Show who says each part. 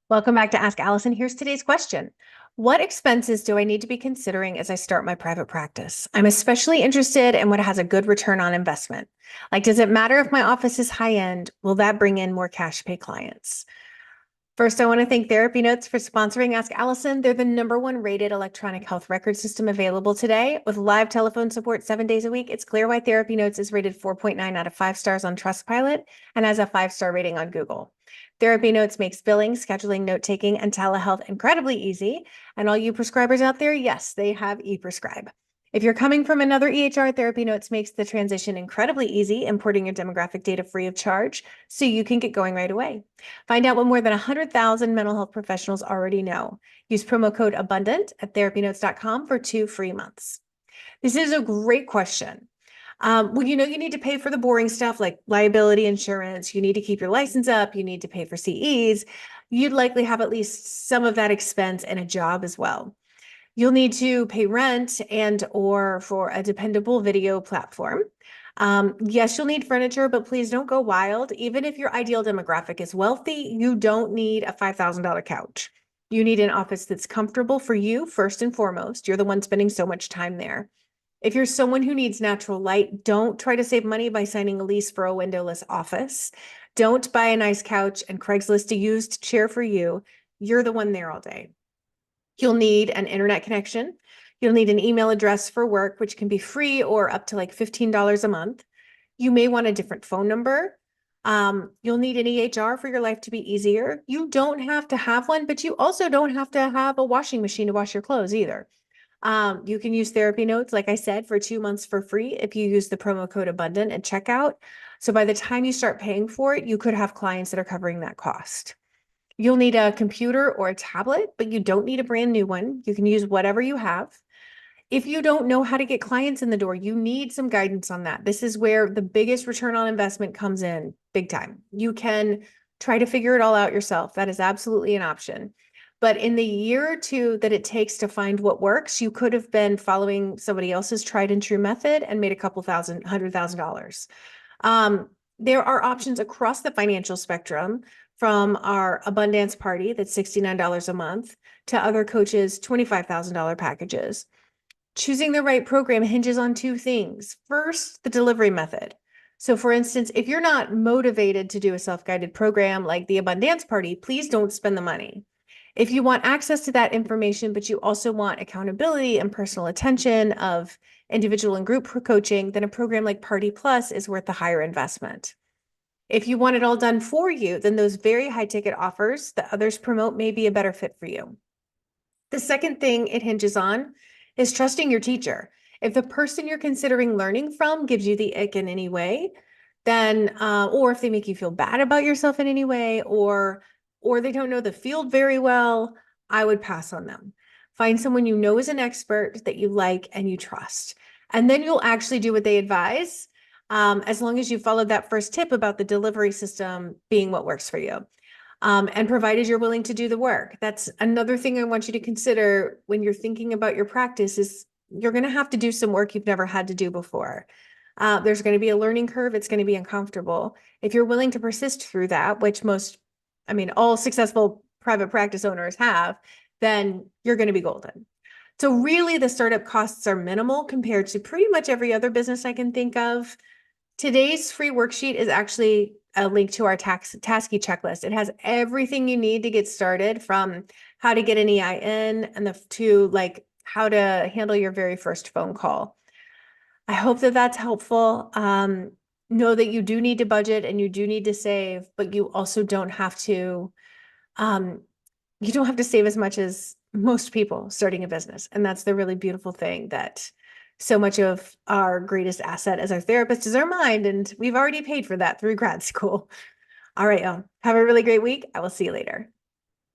Speaker 1: Welcome back to Ask Allison. Here's today's question. What expenses do I need to be considering as I start my private practice? I'm especially interested in what has a good return on investment. Like, does it matter if my office is high end? Will that bring in more cash pay clients? First, I want to thank Therapy Notes for sponsoring Ask Allison. They're the #1 rated electronic health record system available today. With live telephone support 7 days a week, it's clear why Therapy Notes is rated 4.9 out of 5 stars on Trustpilot and has a 5-star rating on Google. Therapy Notes makes billing, scheduling, note-taking, and telehealth incredibly easy. And all you prescribers out there, yes, they have ePrescribe. If you're coming from another EHR, Therapy Notes makes the transition incredibly easy, importing your demographic data free of charge so you can get going right away. Find out what more than 100,000 mental health professionals already know. Use promo code ABUNDANT at therapynotes.com for 2 free months. This is a great question. Well, you need to pay for the boring stuff like liability insurance. You need to keep your license up. You need to pay for CEs. You'd likely have at least some of that expense in a job as well. You'll need to pay rent and or for a dependable video platform. Yes, you'll need furniture, but please don't go wild. Even if your ideal demographic is wealthy, you don't need a $5,000 couch. You need an office that's comfortable for you first and foremost. You're the one spending so much time there. If you're someone who needs natural light, don't try to save money by signing a lease for a windowless office. Don't buy a nice couch and Craigslist a used chair for you. You're the one there all day. You'll need an internet connection. You'll need an email address for work, which can be free or up to like $15 a month. You may want a different phone number. You'll need an EHR for your life to be easier. You don't have to have one, but you also don't have to have a washing machine to wash your clothes either. You can use Therapy Notes, like I said, for 2 months for free if you use the promo code ABUNDANT at checkout. So by the time you start paying for it, you could have clients that are covering that cost. You'll need a computer or a tablet, but you don't need a brand new one. You can use whatever you have. If you don't know how to get clients in the door, you need some guidance on that. This is where the biggest return on investment comes in big time. You can try to figure it all out yourself. That is absolutely an option. But in the year or two that it takes to find what works, you could have been following somebody else's tried and true method and made a couple thousand, $100,000. There are options across the financial spectrum from our Abundance Party that's $69 a month to other coaches' $25,000 packages. Choosing the right program hinges on 2 things. First, the delivery method. So for instance, if you're not motivated to do a self-guided program like the Abundance Party, please don't spend the money. If you want access to that information, but you also want accountability and personal attention of individual and group coaching, then a program like Party Plus is worth the higher investment. If you want it all done for you, then those very high ticket offers that others promote may be a better fit for you. The second thing it hinges on is trusting your teacher. If the person you're considering learning from gives you the ick in any way, then, or if they make you feel bad about yourself in any way, or they don't know the field very well, I would pass on them. Find someone you know is an expert that you like and you trust. And then you'll actually do what they advise, as long as you followed that first tip about the delivery system being what works for you. And provided you're willing to do the work. That's another thing I want you to consider when you're thinking about your practice is you're going to have to do some work you've never had to do before. There's going to be a learning curve. It's going to be uncomfortable. If you're willing to persist through that, which all successful private practice owners have, then you're going to be golden. So really the startup costs are minimal compared to pretty much every other business I can think of. Today's free worksheet is actually a link to our Tasky checklist. It has everything you need to get started, from how to get an EIN and to like how to handle your very first phone call. I hope that that's helpful. Know that you do need to budget and you do need to save, but you also don't have to, you don't have to save as much as most people starting a business. And that's the really beautiful thing, that so much of our greatest asset as our therapist is our mind, and we've already paid for that through grad school. All right, y'all. Have a really great week. I will see you later.